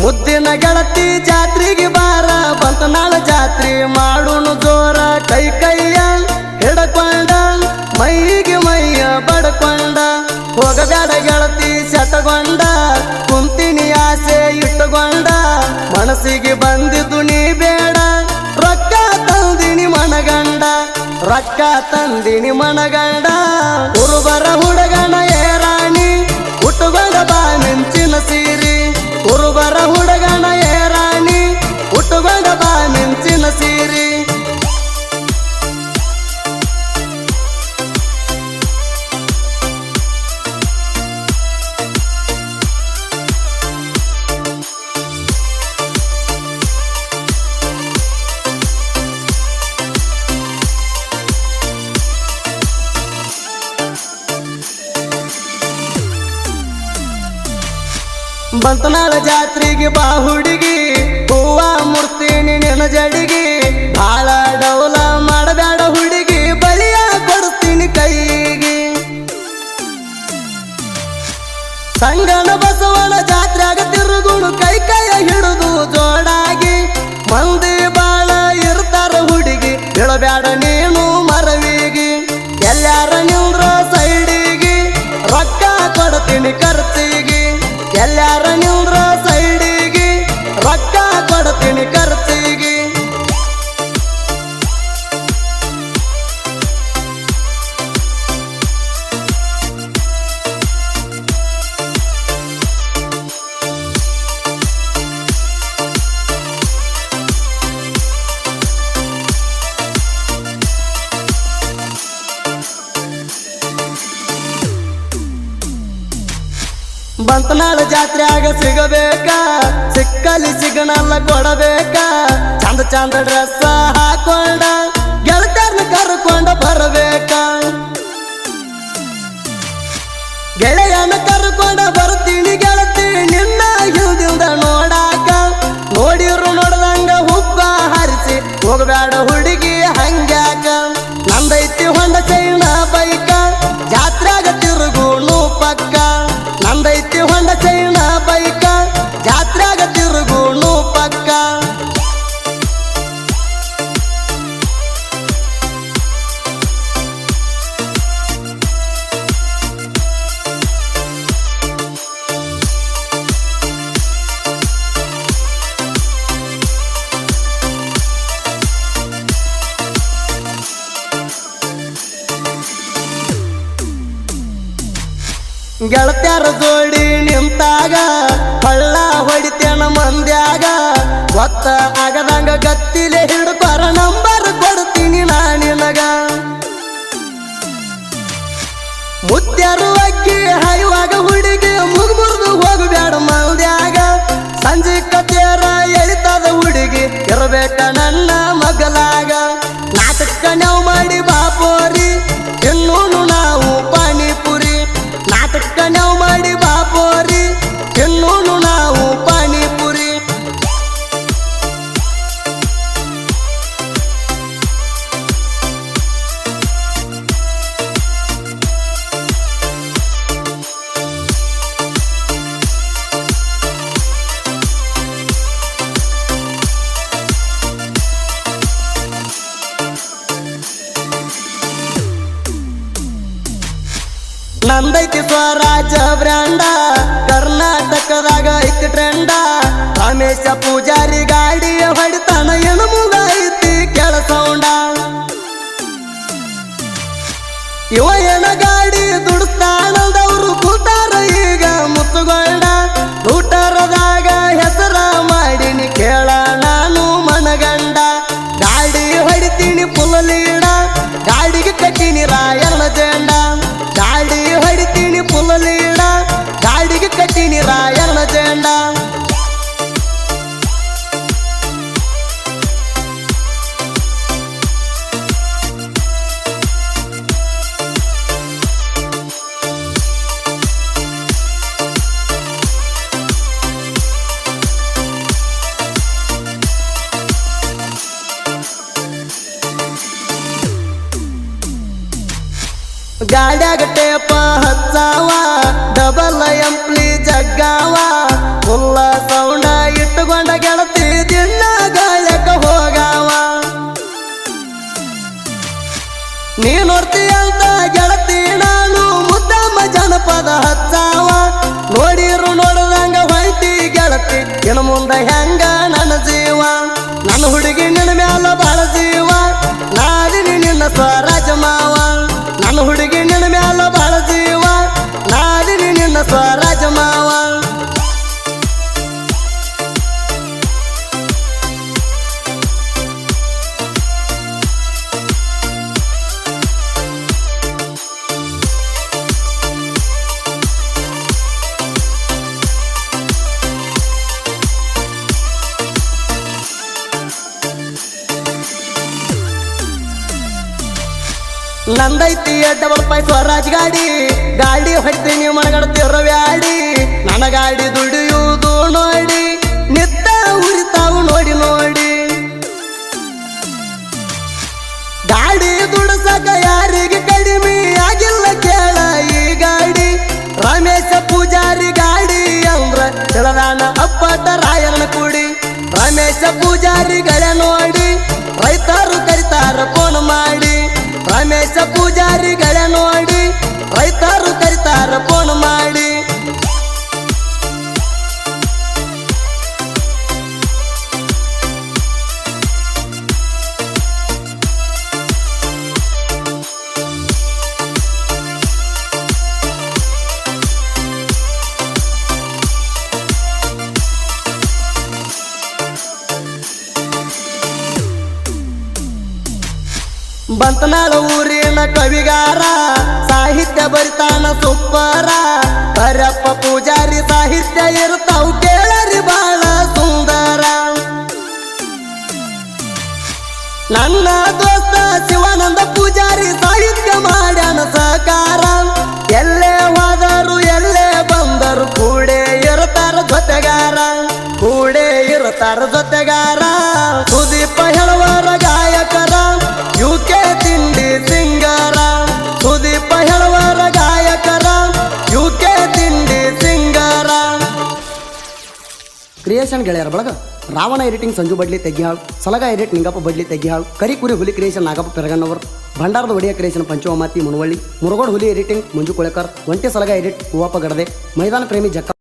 ಮುದ್ದಿನ ಗೆಳತಿ ಜಾತ್ರೆಗೆ ಬಾರ ಬಂತ ನಾಳ ಜಾತ್ರೆ ಮಾಡುನು ಜೋರ ಕೈ ಕೈಯ ಹಿಡಕೊಂಡ ಮೈಗೆ ಮೈಯ ಬಡಕೊಂಡ ಹೋಗಬೇಡ ಗೆಳತಿ ಶತಗೊಂಡ ಕುಂತಿನಿ ಆಸೆ ಇಟ್ಟುಕೊಂಡ ಮನಸ್ಸಿಗೆ ಬಂದಿದ್ದು ನೀ ಬೇಡ ರೊಕ್ಕ ತಂದಿನಿ ಮನಗಂಡ ರೊಕ್ಕ ತಂದಿನಿ ಮನಗಂಡ ಉರುಬರ ಹುಡುಗನ ಏರಾಣಿ ಉಟ್ಟುಕೊಂಡ ಬಾ ಮಿಂಚಿನ ಸೀರಿ ಉರುಬರ ಹುಡುಗನ ಏರಾಣಿ ಉಟ್ಟುಕೊಂಡ ಬಾ ಮಿಂಚಿನ ಸೀರಿ ಬಂತನಾಳ ಜಾತ್ರೆಗೆ ಬಾ ಹುಡುಗಿ ಹೂವ ಮುರ್ತೀನಿ ನಿನ್ನ ಜಡಿಗೆ ಬಾಳ ಡೌಲ ಮಾಡಬೇಡ ಹುಡುಗಿ ಬಲಿಯ ಕೊಡ್ತೀನಿ ಕೈಗೆ ಸಂಗನ ಬಸವನ ಜಾತ್ರೆಗ ತಿರುಗುಳು ಕೈ ಕೈಯ ಹಿಡಿದು ಜೋಡಾಗಿ ಮಂದಿ ಬಾಳ ಇರ್ತಾರ ಹುಡುಗಿ ಹೇಳಬೇಡ ನೀನು ಮರವಿಗೆ ಎಲ್ಲಾರ ನಿಂದ್ರ ಸೈಡಿಗೆ ರೊಕ್ಕ ಕೊಡ್ತೀನಿ ಖರ್ಚಿಗೆ ಎಲ್ಲಾರ ನಿಂದ್ರ ಸೈಡಿಗೆ ರೊಕ್ಕ ಕೊಡ್ತೀನಿ ಖರ್ಚಿಗೆ ಬಂತನಾಳ ಜಾತ್ರೆಯಾಗ ಸಿಗಬೇಕ ಸಿಕ್ಕಲಿ ಸಿಗನಲ್ಲ ಕೊಡಬೇಕ ಚಂದ ಚಂದ ಡ್ರೆಸ್ ಹಾಕೊಂಡ ಗೆಳತಿಯರ್ನ ಕರ್ಕೊಂಡ ಬರಬೇಕ ಗೆಳೆಯನ ಕರ್ಕೊಂಡ ಬರ್ತೀನಿ ಗೆಳತಿ ನಿನ್ನ ಹಿಂದಿಂದ ನೋಡಾಕ ನೋಡಿರು ನೋಡ್ದಂಗ ಹುಬ್ಬ ಹರಿಸಿ ಹೋಗಬೇಡ ಹುಡುಗಿ ಹಂಗ್ಯಾಕ ನಂದೈತಿ ಹೊಂಡ ಚೈನ ಬೈಕ ಜಾತ್ರೆಯಾಗ ತಿರುಗುನು ಪಕ್ಕ ನಂದೈತಿ ಹೊಂಡ ಚೈನ ಬೈಕ ಜಾತ್ರೆಯಾಗ ತಿರುಗುನು ಪಕ್ಕ ಗೆಳತ್ಯಾರ ಜೋಡಿ ನಿಂತಾಗ ಹಳ್ಳ ಹೊಡಿತೇನ ಮಂದ್ಯಾಗ ಗೊತ್ತ ಆಗದಂಗ ಗತ್ತಿಲೆ ಹಿಡ್ಕೊರ ನಂಬರ್ ಕೊಡ್ತೀನಿ ನಾನಿನಗ ಮುತ್ಯಾರು ಅಕ್ಕಿ ಹಾಯುವಾಗ ಹುಡುಗಿ ಮುಗ್ಮುರ್ದು ಹೋಗಬೇಡ ಮಂದ್ಯಾಗ ಸಂಜೆ ಕತ್ತೇರ ಎಳಿತದ ಹುಡುಗಿ ಇರಬೇಕ ನನ್ನ ಮಗಲಾಗ ನಾಟಕ ನಾವು ಮಾಡಿ ಬಾಪೋರಿ ಇನ್ನೂನು ನಾವು ಪಾನಿಪುರಿ ನಾಟಕ ನಾವು ಮಾಡಿ ಬಾಪೋರಿ ಇನ್ನೂನು ನಾವು ಪಾನಿಪುರಿ ನಂದೈತಿ ಸ್ವರಾಜ ಬ್ರ್ಯಾಂಡ ಕರ್ನಾಟಕದಾಗ ಐತಿ ಟ್ರೆಂಡ ರಮೇಶ ಪೂಜಾರಿ ಗಾಡಿ ಹೊಡಿತಾನ ಏನು ಮುಗ ಐತಿ ಕೆಲಸೌಂಡ ಇವ ಏನ ಗಾಡಿ ದುಡಿಸ್ತಾನದವ್ರು ಕೂತಾರ ಈಗ ಮುತ್ತುಗೊಂಡ ಊಟರದಾಗ ಹೆಸರ ಮಾಡಿನಿ ಕೇಳ ನಾನು ಮನಗಂಡ ಗಾಡಿ ಹೊಡಿತೀನಿ ಪುಲಲೀಡ ಗಾಡಿಗೆ ಕಟ್ಟಿನಿ ರಾಯನ ಜೆಂಡ ಗಾಡಿ ಹೊಡಿತೀನಿ ಪುಲಲೀಡ ಗಾಡಿಗೆ ಕಟ್ಟಿನಿ ರಾಯನ ಜೆಂಡ ಗಾಡ್ಯಾಗ ಟೇಪ ಹಚ್ಚಾವ ಡಬಲ್ ಎಂಪ್ಲಿ ಜಗ್ಗಾವ ಫುಲ್ಲ ಸೌಂಡ ಇಟ್ಟುಕೊಂಡ ಗೆಳತಿ ದಿನ ಗಾಯಕ ಹೋಗಾವ ನೀ ನೋಡ್ತಿ ಅಂತ ಗೆಳತಿ ನಾನು ಮುದ್ದಮ್ಮ ಜನಪದ ಹಚ್ಚಾವ ನೋಡಿರು ನೋಡದಂಗ ಹೊಯ್ತಿ ಗೆಳತಿ ಇನ್ನು ಮುಂದ ಹೆಂಗ ನನ್ನ ಜೀವ ನನ್ನ ಹುಡುಗಿ ನಿನ್ನ ಮ್ಯಾಲ ಬಾಳ ಜೀವ ನಾದಿನಿ ನಿನ್ನ ಸ್ವರಾಜ ಮಾವ ನನ್ನ ಹುಡುಗಿ ನಿನ್ನ ಮ್ಯಾಲ ಬಾಳ ಜೀವ ನಾದಿನಿ ನಿನ್ನ ಸ್ವರಾಜ ಮಾವ ನಂದೈತಿ ಡಬಲ್ ಪೈ ಸ್ವರಾಜ್ ಗಾಡಿ ಹೊಡ್ತೀನಿ ಮನಗಡ್ತಿರೋ ಬ್ಯಾಡಿ ನನ್ನ ಗಾಡಿ ದುಡಿಯುವುದು ನೋಡಿ ನಿತ್ತ ಉರಿತಾವು ನೋಡಿ ನೋಡಿ ಗಾಡಿ ದುಡಸಕ ಯಾರಿಗೆ ಕಡಿಮೆ ಆಗಿಲ್ಲ ಕೇಳ ಈ ಗಾಡಿ ರಮೇಶ ಪೂಜಾರಿ ಗಾಡಿ ಅಂದ್ರ ತಿಳದಾನ ಅಪ್ಪಟ ರಾಯನ ಕೂಡಿ ರಮೇಶ ಪೂಜಾರಿಗಳ ನೋಡಿ ರೈತರು ಕರಿತಾರ ಫೋನ್ ಮಾಡಿ ರಮೇಶ ಪೂಜಾರಿಗಳ ನೋಡಿ ರೈತರು ಕರಿತಾರ ಫೋನ್ ಮಾಡಿ ಬಂತನಾಳ ಊರಿನ ಕವಿಗಾರ ಸಾಹಿತ್ಯ ಬರಿತಾನ ಸುಪ್ಪರ ಕರಪ್ಪ ಪೂಜಾರಿ ಸಾಹಿತ್ಯ ಇರ್ತಾವು ಕೇಳರಿ ಬಾಳ ಸುಂದರ ನನ್ನ ದೋಸ್ತ ಶಿವಾನಂದ ಪೂಜಾರಿ ಸಾಹಿತ್ಯ ಮಾಡ್ಯಾನ ಸಹಕಾರ ಎಲ್ಲೇ ಹೋದರು ಎಲ್ಲೇ ಬಂದರು ಕೂಡೇ ಇರ್ತಾರ ಜೊತೆಗಾರ ಸುದೀಪ ಹೇಳುವರ ಗಾಯಕರ ಯುಕೆ ತಿಂಡಿ ಸಿಂಗರ ಸುದೀಪ ಹೇಳುವರ ಗಾಯಕರ ಯುಕೆ ತಿಂಡಿ ಸಿಂಗರ ಕ್ರಿಯೇಷನ್ ಗೆಳೆಯರ ಬಳಗ ರಾವಣ ಎಡಿಟಿಂಗ್ ಸಂಜು ಬಡ್ಲಿ ತೆಗ್ಗಿಹಾಳು ಸಲಗ ಎಡಿಟ್ ನಿಂಗಪ್ಪ ಬಡ್ಲಿ ತೆಗ್ಗಿಹಾಳು ಕರಿ ಕುರಿ ಹುಲಿ ಕ್ರಿಯೇಷನ್ ನಾಗಪ್ಪ ಪೆರಗಣ್ಣವರು ಭಂಡಾರದ ಒಡಿಯ ಕ್ರಿಯೇಷನ್ ಪಂಚವಮಾತಿ ಮುನವಳ್ಳಿ ಮುರುಗೋಡ್ ಹುಲಿ ಎಡಿಟಿಂಗ್ ಮಂಜು ಕುಳಕರ್ ಒಂಟೆ ಸಲಗ ಎಡಿಟ್ ಹೂವಪ್ಪ ಗಡದೆ ಮೈದಾನ ಪ್ರೇಮಿ ಜಕ್ಕ